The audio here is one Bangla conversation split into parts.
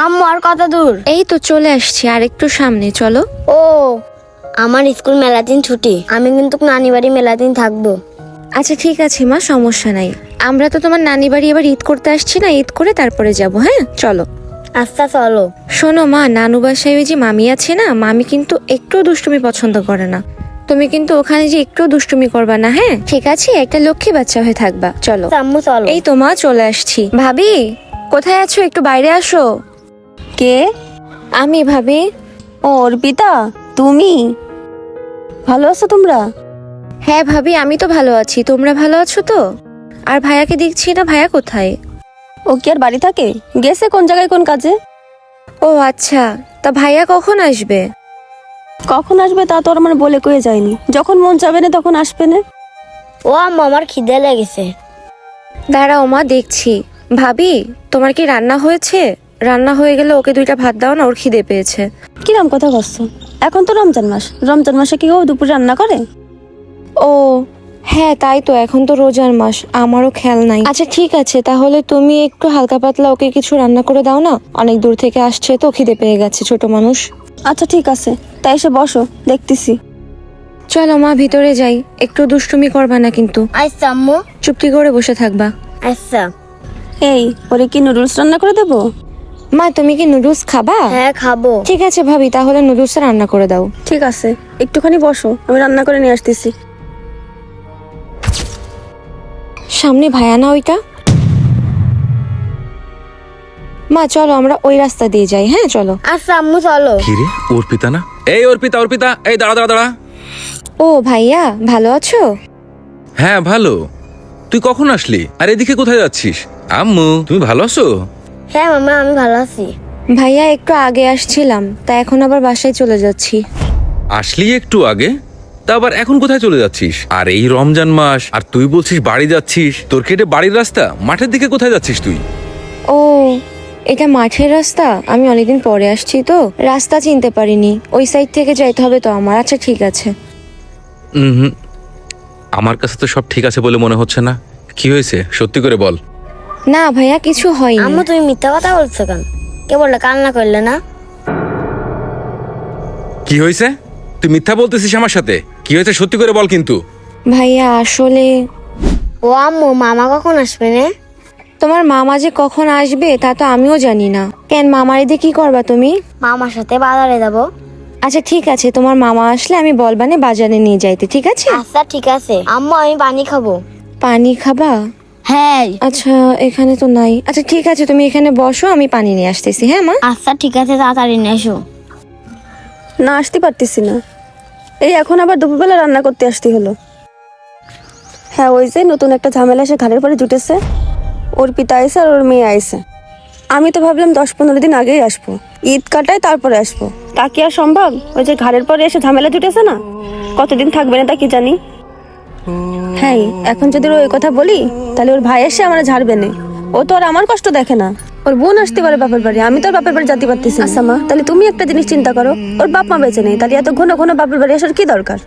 আম্মু আর কত দূর? এই তো চলে আসছি, আর একটু সামনে চলো। ও, আমার স্কুল মেলা দিন ছুটি, আমি কিন্তু নানি বাড়ি মেলা দিন থাকবো। আচ্ছা ঠিক আছে মা, সমস্যা নাই। আমরা তো তোমার নানি বাড়ি এবার ঈদ করতে আসছি না, ঈদ করে তারপরে যাব। হ্যাঁ চলো। আচ্ছা চলো। শোনো মা, নানু বাসায় ওই যে মামি আছে না, মামি কিন্তু একটু দুষ্টুমি পছন্দ করে না। তুমি কিন্তু ওখানে যে একটু দুষ্টুমি করবা না, হ্যাঁ? ঠিক আছে, একটা লক্ষ্মী বাচ্চা হয়ে থাকবা। চলো। আম্মু চলো। এই তো মা চলে আসছি। ভাবি কোথায় আছো? একটু বাইরে আসো। কে? আমি ভাবি। ও অর্পিতা, তুমি ভালো আছো তোমরা? হ্যাঁ ভাবি, আমি তো ভালো আছি, তোমরা ভালো আছো তো? আর ভাইয়াকে দেখছি না, ভাইয়া কোথায়? ও কি আর বাড়ি থাকে? গেছে কোন জায়গায় কোন কাজে। ও আচ্ছা, তা ভাইয়া কখন আসবে? কখন আসবে তা তো আর আমার বলে কয়ে যায়নি, যখন মন চাবে না তখন আসবে না। ও আম্মু, আমার খিদে লেগেছে। দাঁড়াও মা, দেখছি। ভাবি তোমার কি রান্না হয়েছে? রান্না হয়ে গেলে ওকে দুইটা ভাত দাও না, ওর খিদে পেয়েছে। কিরম কথা করছো? এখন তো রমজান মাস, রমজান মাসে কি কেউ দুপুরে রান্না করে? ও হ্যাঁ, তাই তো, এখন তো রোজার মাস, আমারও খেয়াল নাই। আচ্ছা ঠিক আছে, তাহলে তুমি একটু হালকা পাতলা ওকে কিছু রান্না করে দাও না, অনেক দূর থেকে আসছে তো, খিদে পেয়ে গেছে, ছোট মানুষ। আচ্ছা ঠিক আছে, তাই এসে বসো, দেখতেছি। চলো মা, ভিতরে যাই। একটু দুষ্টুমি করবা না কিন্তু, আচ্ছা আম্মু। চুপটি করে বসে থাকবা। আচ্ছা। এই ওরে কি নুডলস রান্না করে দেবো? মা তুমি কি নুডলস খাবা? হ্যাঁ খাবো। ঠিক আছে ভাবি, তাহলে নুডলস রান্না করে দাও। ঠিক আছে, একটুখানি বসো, আমি রান্না করে নিয়ে আসতেছি। সামনে ভাইয়া না ওইটা? মা চলো আমরা ওই রাস্তা দিয়ে যাই। হ্যাঁ চলো। আচ্ছা আম্মু চলো। কিরে, অর্পিতা না? এই অর্পিতা, অর্পিতা, এই দাঁড়া দাঁড়া দাঁড়া। ও ভাইয়া, ভালো আছো? হ্যাঁ ভালো। তুই কখন আসলি? আর এদিকে কোথায় যাচ্ছিস? আম্মু তুমি ভালো আছো? হ্যাঁ মামা, আমি ভালো আছি। ভাইয়া একটু আগে আসছিলাম, তা এখন আবার বাসায় চলে যাচ্ছি। আসলি একটু আগে, তা আবার এখন কোথায় চলে যাচ্ছিস? আর এই রমজান মাস, আর তুই বলছিস বাড়ি যাচ্ছিস? তোর কেটে বাড়ির রাস্তা, মাঠের দিকে কোথায় যাচ্ছিস তুই? ও এটা মাঠের রাস্তা, আমি অনেকদিন পরে আসছি তো, রাস্তা চিনতে পারিনি, ওই সাইড থেকে যাইতে হবে তো আমার। আচ্ছা ঠিক আছে। হুম, আমার কাছে তো সব ঠিক আছে বলে মনে হচ্ছে না। কি হয়েছে সত্যি করে বল। না ভাইয়া, কিছু হয়নি। আম্মু তুমি মিথ্যা কথা বলছো কেন? কে বললে কান্না করলে না? কি হয়েছে? তুই মিথ্যা বলতেছিস আমার সাথে? কি হয়েছে সত্যি করে বল কিন্তু। ভাইয়া আসলে ও আম্মু, মামা কখন আসবে না? তোমার মামা যে কখন আসবে তা তো আমিও জানি না। কেন, মামার এদিকে কি করবা তুমি? মামার সাথে বাজারে যাবো। আচ্ছা ঠিক আছে, তোমার মামা আসলে আমি বলবানে বাজারে নিয়ে যাইতে, ঠিক আছে? আচ্ছা ঠিক আছে আম্মু, আমি পানি খাবো। পানি খাবা? হ্যাঁ। আচ্ছা এখানে তো নাই। আচ্ছা ঠিক আছে, তুমি এখানে বসো, আমি পানি নিয়ে আসতেছি। হ্যাঁ মা। আচ্ছা ঠিক আছে, তাড়াতাড়ি নিয়ে এসো। না, আসতে পারতেছি না। এই এখন আবার দুপুরবেলা রান্না করতে আসতে হলো। হ্যাঁ, ওই যে নতুন একটা ঝামেলা এসে ঘাড়ের পরে জুটেছে। ওর পিতা আইসে আর ওর মেয়ে আইসে। আমি তো ভাবলাম 10-15 দিন আগেই আসবো, ঈদ কাটায় তারপরে আসবো। তা কি আর সম্ভব? ওই যে ঘাড়ের পরে এসে ঝামেলা জুটেছে না, কতদিন থাকবে না তা কি জানি। হ্যাঁ, এখন যদি ওই কথা বলি তাহলে ওর ভাই এসে আমার ঝাড়বে না। ও তো আর আমার কষ্ট দেখে না। ওর বোন আসতে পারে বাপের বাড়ি, আমি তো আর বাপের বাড়ি যেতে পারতেছি না। আচ্ছা মা, তাহলে তুমি একটা জিনিস চিন্তা করো, ওর বাপ মা বেঁচে নেই, তাহলে এত ঘন ঘন বাপের বাড়ি আসার কি দরকার?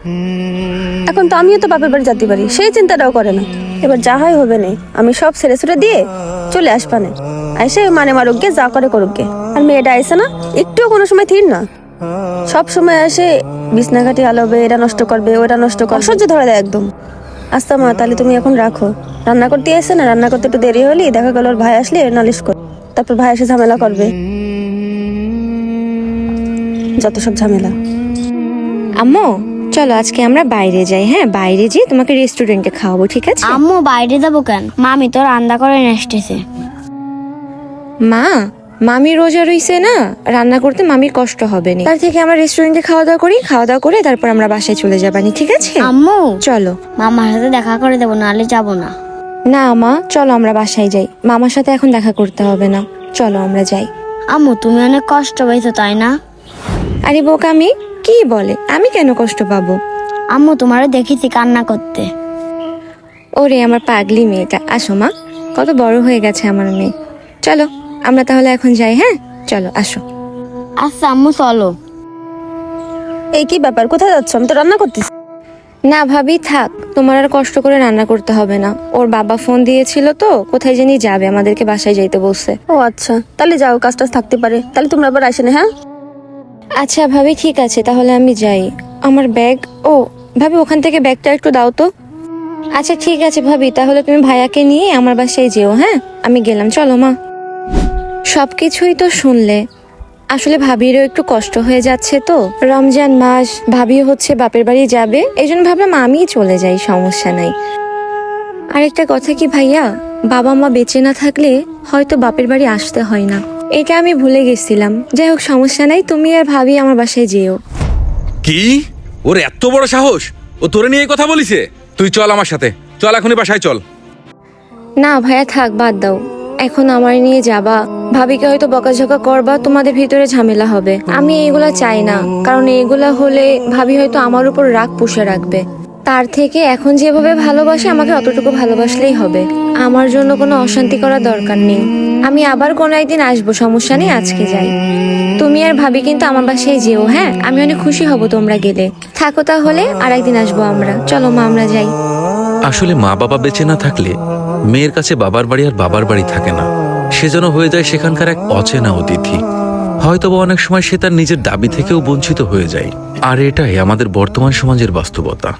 এখন তো আমিও তো বাপের বাড়ি যেতে পারি, সেই চিন্তাটাও করে না। এবার যা হয় হবে না, আমি সব ছেড়ে ছুড়ে দিয়ে চলে আসবানে। আইসে মানে মারুক গে, যা করে করুক গে। আর মেয়েটা আইসে না, একটুও কোনো সময় থির না, সব সময় এসে বিছনাঘাটি আলোবে, এরা নষ্ট করবে ওরা নষ্ট করবে, সহ্য ধরে দেয় একদম। আচ্ছা মা, তাহলে তুমি এখন রাখো, রান্না করতে এসে না, রান্না করতে একটু দেরি হলেই দেখা গেল ওর ভাই আসলে নালিশ কর, তারপর ভাই এসে ঝামেলা করবে, যত সব ঝামেলা। আম্মু চলো আজকে আমরা বাইরে যাই। হ্যাঁ বাইরে যেয়ে তোমাকে রেস্টুরেন্টে খাওয়াবো, ঠিক আছে? আম্মু বাইরে যাবো কেন? মামি তো রান্না করে নিয়ে আসতেছে। মা, মামি রোজা রইছে না, রান্না করতে মামির কষ্ট হবে না, তার থেকে আমরা রেস্টুরেন্টে খাওয়া দাওয়া করি, খাওয়া দাওয়া করে তারপর আমরা বাসায় চলে যাবানি, ঠিক আছে? আম্মু চলো। মামার সাথে দেখা করে দেবো, নাহলে যাবো না। না মা, চলো আমরা বাসায় যাই, মামার সাথে এখন দেখা করতে হবে না, চলো আমরা যাই। আম্মু তুমি অনেক কষ্ট পাইছো তাই না? আরে বোকামি, কি বলে, আমি কেন কষ্ট পাবো? আম্মু তোমারও দেখেছি কান্না করতে। ওরে আমার পাগলি মেয়েটা, আসো মা, কত বড় হয়ে গেছে আমার মেয়ে। চলো আমরা তাহলে এখন যাই। হ্যাঁ চলো, আসো। আচ্ছা আম্মু চলো। এই কি ব্যাপার, কোথায় যাচ্ছ? আমি তো রান্না করতেছি। না ভাবি থাক, তোমার আর কষ্ট করে রান্না করতে হবে না। ওর বাবা ফোন দিয়েছিল তো কোথায় জানি যাবে, আমাদেরকে বাসায় যাইতে বলছে। ও আচ্ছা, তাহলে যাও, কাজ টাজ থাকতে পারে। তাহলে তোমরা আবার আসে না, হ্যাঁ? আচ্ছা ভাবি ঠিক আছে, তাহলে আমি যাই। আমার ব্যাগ, ও ভাবি ওখান থেকে ব্যাগটা একটু দাও তো। আচ্ছা ঠিক আছে ভাবি, তাহলে তুমি ভাইয়াকে নিয়ে আমার বাসায় যেও। হ্যাঁ আমি গেলাম, চলো মা। সবকিছুই তো শুনলে, আসলে ভাবিরও একটু কষ্ট হয়ে যাচ্ছে তো। রমজান মাস, ভাবিও হচ্ছে বাপের বাড়ি যাবে, এই জন্য ভাবলাম আমিই চলে যাই, সমস্যা নাই। আরেকটা কথা কি ভাইয়া, বাবা মা বেঁচে না থাকলে হয়তো বাপের বাড়ি আসতে হয় না, এটা আমি ভুলে গেছিলাম। যাই হোক সমস্যা নাই, তুমি আর ভাবি আমার বাসায় যেও। কি, ওর এত বড় সাহস? ও তোরে নিয়ে এই কথা বলিছে? তুই চল আমার সাথে, চল এখনই বাসায় চল। না ভাইয়া থাক, বাদ দাও। এখন আমার নিয়ে যাবা, ভাবিকে হয়তো বকাঝকা করবা, তোমাদের ভিতরে ঝামেলা হবে। আমি এইগুলা চাই না, কারণ এইগুলা হলে ভাবি হয়তো আমার উপর রাগ পুষে রাখবে। তার থেকে এখন যেভাবে ভালোবাসে আমাকে অতটুকু ভালোবাসলেই হবে। আমার জন্য কোনো অশান্তি করার দরকার নেই। আমি আবার কোনো একদিন আসবো, সমস্যা নেই, আজকে যাই। তুমি আর ভাবি কিন্তু আমার বাসায় যেও, হ্যাঁ? আমি অনেক খুশি হব তোমরা গেলে। থাকো তাহলে, আর একদিন আসবো আমরা। চলো মা আমরা যাই। আসলে মা বাবা বেঁচে না থাকলে মেয়ের কাছে বাবার বাড়ি আর বাবার বাড়ি থাকে না, সে যেন হয়ে যায় সেখানকার এক অচেনা অতিথি। হয়তোবা অনেক সময় সে তার নিজের দাবি থেকেও বঞ্চিত হয়ে যায়। আর এটাই আমাদের বর্তমান সমাজের বাস্তবতা।